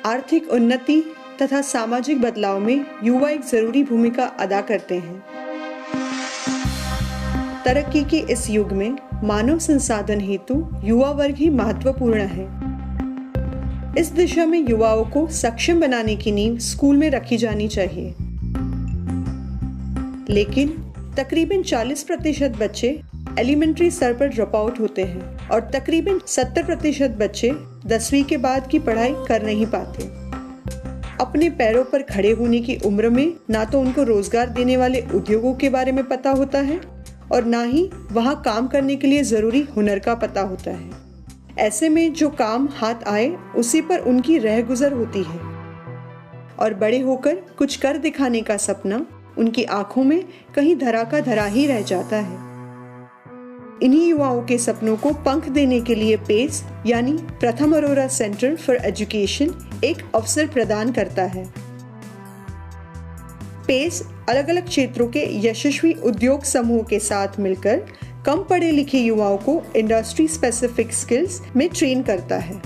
आर्थिक उन्नति तथा सामाजिक बदलाव में युवा एक जरूरी भूमिका अदा करते हैं। तरक्की के इस युग में मानव संसाधन हेतु युवा वर्ग ही महत्वपूर्ण है। इस दिशा में युवाओं को सक्षम बनाने की नींव स्कूल में रखी जानी चाहिए। लेकिन तकरीबन 40% बच्चे एलिमेंट्री स्तर पर ड्रॉप आउट होते हैं और तकरीबन 70% बच्चे 10वीं के बाद की पढ़ाई कर नहीं पाते। अपने पैरों पर खड़े होने की उम्र में ना तो उनको रोजगार देने वाले उद्योगों के बारे में पता होता है और ना ही वहाँ काम करने के लिए जरूरी हुनर का पता होता है। ऐसे में जो काम हाथ आए उसी पर उनकी रह गुजर होती है और बड़े होकर कुछ कर दिखाने का सपना उनकी आंखों में कहीं धरा का धरा ही रह जाता है। इन्हीं युवाओं के सपनों को पंख देने के लिए पेस यानी प्रथम अरोरा सेंटर फॉर एजुकेशन एक अवसर प्रदान करता है। पेस अलग अलग क्षेत्रों के यशस्वी उद्योग समूहों के साथ मिलकर कम पढ़े लिखे युवाओं को इंडस्ट्री स्पेसिफिक स्किल्स में ट्रेन करता है।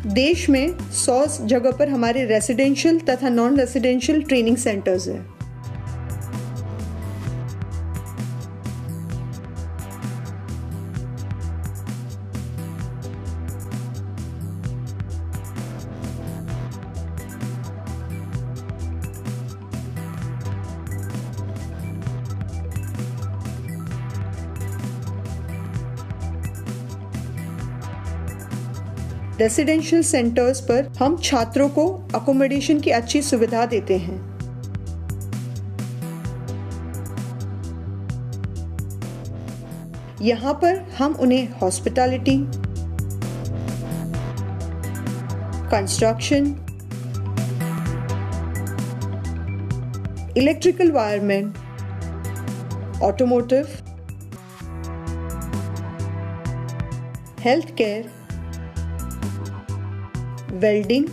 देश में 100 जगह पर हमारे रेसिडेंशियल तथा नॉन रेसिडेंशियल ट्रेनिंग सेंटर्स हैं। रेसिडेंशियल सेंटर्स पर हम छात्रों को अकोमोडेशन की अच्छी सुविधा देते हैं। यहाँ पर हम उन्हें hospitality, construction, electrical wireman, automotive, health care, welding,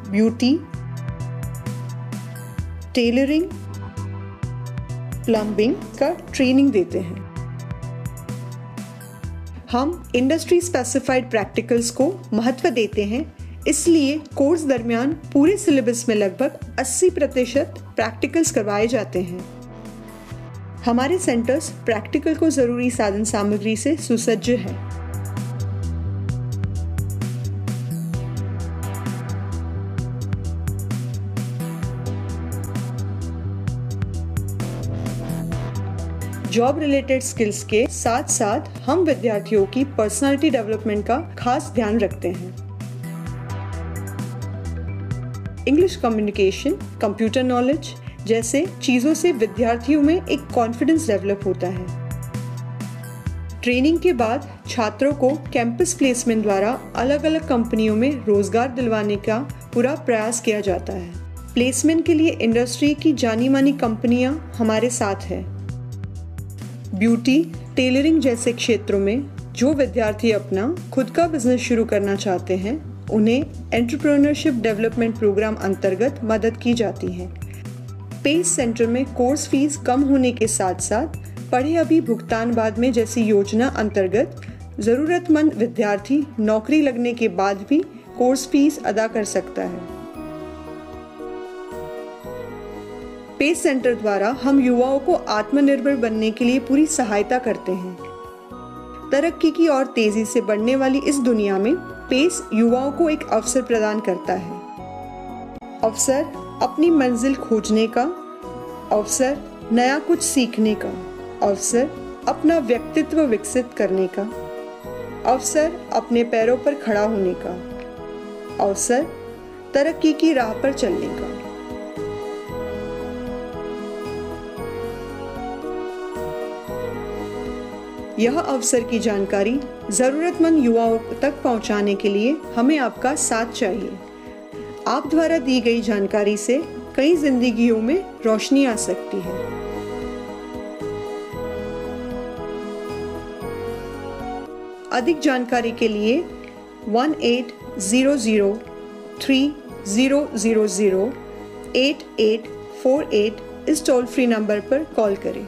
beauty, tailoring, plumbing का ट्रेनिंग देते हैं। हम इंडस्ट्री स्पेसिफाइड प्रैक्टिकल्स को महत्व देते हैं, इसलिए कोर्स दरमियान पूरे सिलेबस में लगभग 80% प्रैक्टिकल्स करवाए जाते हैं। हमारे सेंटर्स प्रैक्टिकल को जरूरी साधन सामग्री से सुसज्ज हैं। जॉब रिलेटेड स्किल्स के साथ साथ हम विद्यार्थियों की पर्सनालिटी डेवलपमेंट का खास ध्यान रखते हैं। इंग्लिश कम्युनिकेशन, कंप्यूटर नॉलेज जैसे चीजों से विद्यार्थियों में एक कॉन्फिडेंस डेवलप होता है। ट्रेनिंग के बाद छात्रों को कैंपस प्लेसमेंट द्वारा अलग अलग कंपनियों में रोजगार दिलवाने का पूरा प्रयास किया जाता है। प्लेसमेंट के लिए इंडस्ट्री की जानी मानी कंपनियां हमारे साथ है। ब्यूटी, टेलरिंग जैसे क्षेत्रों में जो विद्यार्थी अपना खुद का बिजनेस शुरू करना चाहते हैं उन्हें एंटरप्रेन्योरशिप डेवलपमेंट प्रोग्राम अंतर्गत मदद की जाती है। पेस सेंटर में कोर्स फीस कम होने के साथ साथ पढ़े अभी भुगतान बाद में जैसी योजना अंतर्गत जरूरतमंद विद्यार्थी नौकरी लगने के बाद भी कोर्स फीस अदा कर सकता है। पेस सेंटर द्वारा हम युवाओं को आत्मनिर्भर बनने के लिए पूरी सहायता करते हैं। तरक्की की और तेजी से बढ़ने वाली इस दुनिया में पेस युवाओं को एक अवसर प्रदान करता है। अवसर अपनी मंजिल खोजने का, अवसर नया कुछ सीखने का, अवसर अपना व्यक्तित्व विकसित करने का, अवसर अपने पैरों पर खड़ा होने का, अवसर तरक्की की राह पर चलने का। यह अवसर की जानकारी जरूरतमंद युवाओं तक पहुंचाने के लिए हमें आपका साथ चाहिए। आप द्वारा दी गई जानकारी से कई जिंदगियों में रोशनी आ सकती है। अधिक जानकारी के लिए 1800-3000-8848 इस टोल फ्री नंबर पर कॉल करें।